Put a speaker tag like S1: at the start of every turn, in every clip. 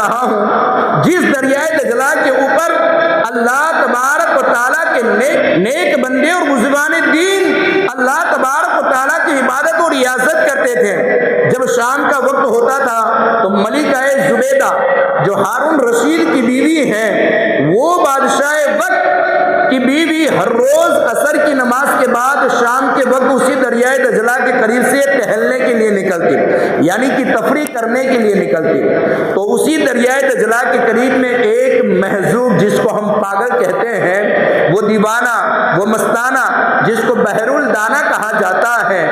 S1: رہا ہوں جس دریائے دجلہ کے اوپر اللہ تبارک و تعالیٰ کے نیک بندے اور بزرگان دین اللہ تبارک و تعالیٰ کی عبادت اور ریاضت کرتے تھے۔ جب شام کا وقت ہوتا تھا تو ملکہ زبیدہ جو ہارون رشید کی بیوی ہے، وہ بادشاہ وقت کی بیوی ہر روز عصر کی نماز کے بعد شام کے وقت اسی دریائے دجلہ کے قریب سے ٹہلنے کے لیے نکلتی، یعنی کہ تفریح کرنے کے لیے نکلتی۔ تو اسی دریائے دجلہ کے قریب میں ایک محجوب، جس کو ہم پاگل کہتے ہیں، وہ دیوانہ، وہ مستانہ، جس کو بحر الدانہ کہا جاتا ہے،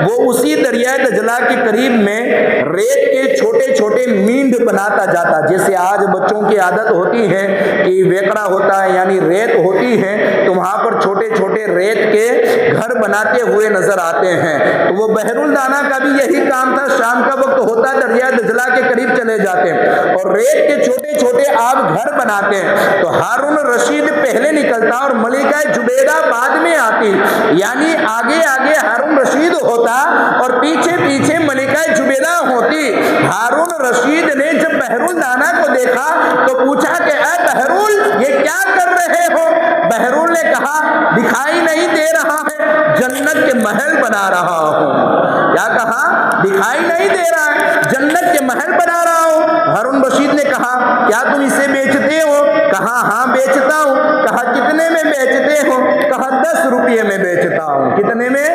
S1: وہ اسی دریائے دجلہ کے قریب میں ریت کے چھوٹے چھوٹے مینڈ بناتا جاتا، جیسے آج بچوں کی عادت ہوتی ہے کہ ویکڑا ہوتا ہے یعنی ریت ہوتی ہے، تو وہاں پر چھوٹے چھوٹے ریت کے گھر بناتے ہوئے نظر آتے ہیں۔ تو وہ بحر الدانہ کا بھی یہی کام تھا، شام کا وقت ہوتا دریائے دجلہ کے قریب چلے جاتے اور ریت کے چھوٹے چھوٹے آپ گھر بناتے ہیں۔ تو ہارون رشید پہلے نکلتا اور ملکہ زبیدہ بعد میں آتی، یعنی آگے آگے ہارون رشید ہوتا اور پیچھے پیچھے ملکہ زبیدہ ہوتی۔ ہارون رشید نے جب بحر الدانہ کو دیکھا تو پوچھا کہ اے بحرول، یہ کیا کر رہے ہو؟ بحرول نے کہا دکھائی نہیں دے رہا ہے، جنت کے محل بنا رہا ہوں۔ کیا کہا؟ دکھائی نہیں دے رہا ہے، جنت کے محل بنا رہا ہوں۔ ہارون رشید نے کہا کیا تم اسے بیچتے ہو؟ کہا ہاں بیچتا ہوں۔ کہا کتنے میں بیچتے ہو؟ کہا 10 روپے میں بیچتا ہوں۔ کتنے میں؟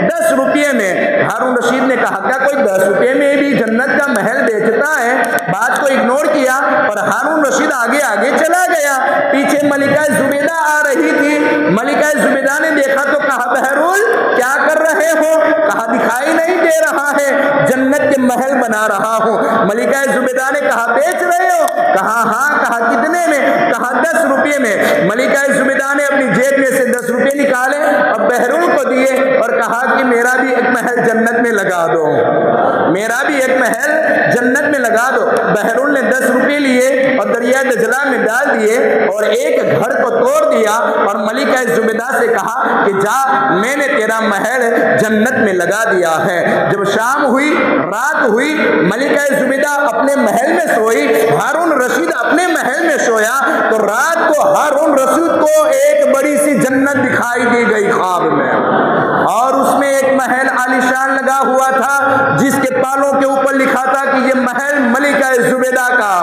S1: 10 روپے میں۔ ہارون رشید نے کہا کیا کوئی 10 روپے میں بھی جنت کا محل بیچتا ہے؟ بات کو اگنور کیا اور ہارون رشید آگے آگے چلا گیا۔ پیچھے ملکہ زبیدہ آ رہی تھی، ملکہ زبیدہ نے دیکھا تو کہا بحرول کیا کر رہے ہو؟ کہا دکھائی نہیں دے رہا ہے، جنت کے محل بنا رہا ہوں۔ ملکہ زبیدہ نے کہا بیچ رہے ہو؟ کہا ہاں۔ کہا کتنے میں؟ کہا 10 روپے میں۔ ملکہ زبیدہ نے اپنی جیب میں سے 10 روپے نکالے اور بحرول کو دیے اور کہا کہ میرا بھی ایک محل جنت میں لگا دو، میرا بھی ایک محل جنت میں لگا دو۔ بحرول نے 10 روپے لیے اور دریائے دجلہ میں ڈال دیے اور ایک گھر کو توڑ دیا اور ملکہ زبیدہ سے کہا کہ جا، میں نے تیرا محل جنت میں لگا دیا ہے۔ جب شام ہوئی، رات ہوئی، ملکہ زبیدہ اپنے محل میں سوئی، ہارون رشید اپنے محل میں سویا، تو رات کو ہارون رشید کو ایک بڑی سی جنت دکھائی دی گئی خواب میں، اور اس میں ایک محل عالیشان لگا ہوا تھا جس کے پالوں کے اوپر لکھا تھا کہ یہ محل ملکہ زبیدہ کا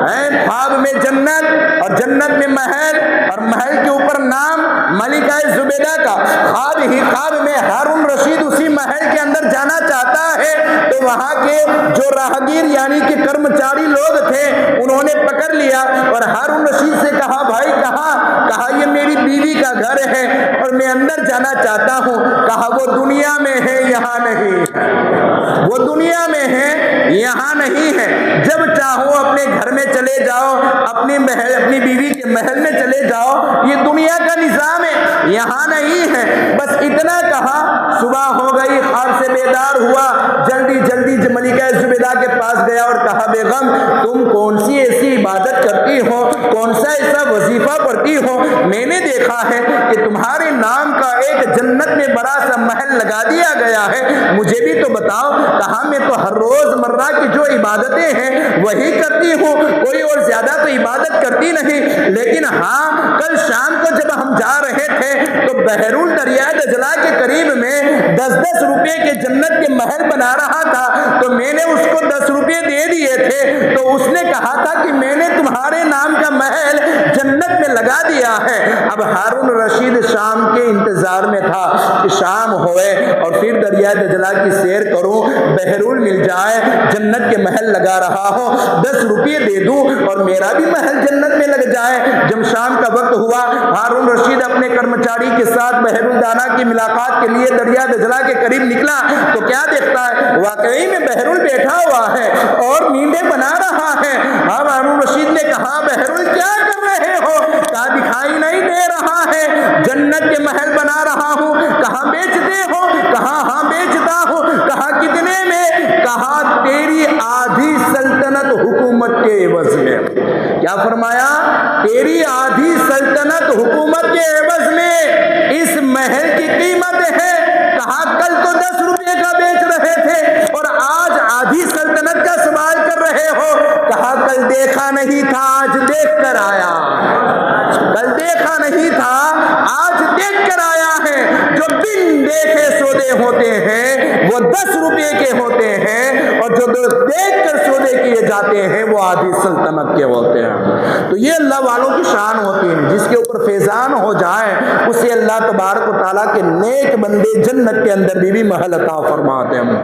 S1: ہے۔ خواب میں جنت اور جنت میں محل اور محل کے اوپر نام ملکہ زبیدہ کا۔ خواب ہی خواب میں ہارون رشید اسی محل کے اندر جانا چاہتا ہے تو وہاں کے جو راہگیر یعنی کہ کرمچاری لوگ تھے انہوں نے پکڑ لیا اور ہارون رشید سے کہا بھائی کہاں؟ کہا یہ میری بیوی کا گھر ہے اور میں اندر جانا چاہتا ہوں۔ کہا وہ دنیا میں ہے، یہاں نہیں ہے، وہ دنیا میں ہے، یہاں نہیں ہے، جب چاہو اپنے گھر میں چلے جاؤ، اپنی بیوی کے محل میں چلے جاؤ، یہ دنیا کا نظام ہے، یہاں نہیں ہے۔ بس اتنا کہا، صبح ہو گئی، خواب سے بیدار ہوا، جلدی جلدی ملکہ زبیدہ کے پاس گیا اور کہا بیگم تم کون سی ایسی عبادت کرتی ہو، کون سا ایسا وظیفہ پڑھتی ہو؟ میں نے دیکھا ہے کہ تمہارے نام کا ایک جنت میں بڑا سا محل لگا دیا گیا ہے، مجھے بھی تو بتاؤ۔ کہا میں تو ہر روز مرہ کی جو عبادتیں ہیں وہی کرتی ہوں، کوئی اور زیادہ تو عبادت کرتی نہیں، لیکن ہاں کل شام کو جب ہم جا رہے تھے تو بحرول دریائے دجلہ کے قریب میں 10 روپے کے جنت کے محل بنا رہا تھا، تو میں نے اس کو 10 روپے دے دیے تھے، تو اس نے کہا تھا کہ میں نے تمہارے نام کا محل جنت میں لگا دیا ہے۔ اب ہارون رشید شام کے انتظار میں تھا کہ شام ہوئے اور پھر دریائے دجلہ کی سیر کروں، بحرول مل جائے، جنت کے محل لگا رہا ہو، 10 روپے دے دوں اور میرا بھی محل جنت میں لگ جائے۔ جب شام کا وقت ہوا، ہارون رشید اپنے کرمچاری کے ساتھ بحر الدانہ کی ملاقات کے لیے دریائے دجلہ کے قریب نکلا تو کیا دیکھتا ہے؟ واقعی میں بحرول بیٹھا ہوا ہے اور مینڈیں بنا رہا ہے۔ اب ہارون رشید نے کہا بحرول کیا کر رہے ہو؟ کہا دکھائی نہیں دے رہا ہے، جنت کے محل بنا رہا ہوں۔ کہاں بیچتے ہو؟ کہا ہاں بیچتا ہوں۔ کہا کتنے میں؟ کہا تیری آدھی سلطنت حکومت کے عوض میں۔ کیا فرمایا؟ تیری آدھی سلطنت حکومت کے عوض میں اس محل کی قیمت ہے۔ کہا کل تو 10 روپے کا بیچ رہے تھے اور آج آدھی سلطنت کا سوال کر رہے ہو۔ کہا کل کل دیکھا نہیں تھا آج دیکھ کر آیا، کل دیکھا نہیں تھا آج دیکھ کر آیا ہے۔ جو بن دیکھے سودے ہوتے ہیں وہ 10 روپے کے ہوتے ہیں، اور جو دیکھ کر سودے کیے جاتے ہیں وہ آدھی سلطنت کے ہوتے ہیں۔ تو یہ اللہ والوں کی شان ہوتی ہے، جس کے اوپر فیضان ہو جائے اسے اللہ تبارک و تعالیٰ کے نیک بندے جنت کے اندر بھی محل عطا فرماتے ہیں۔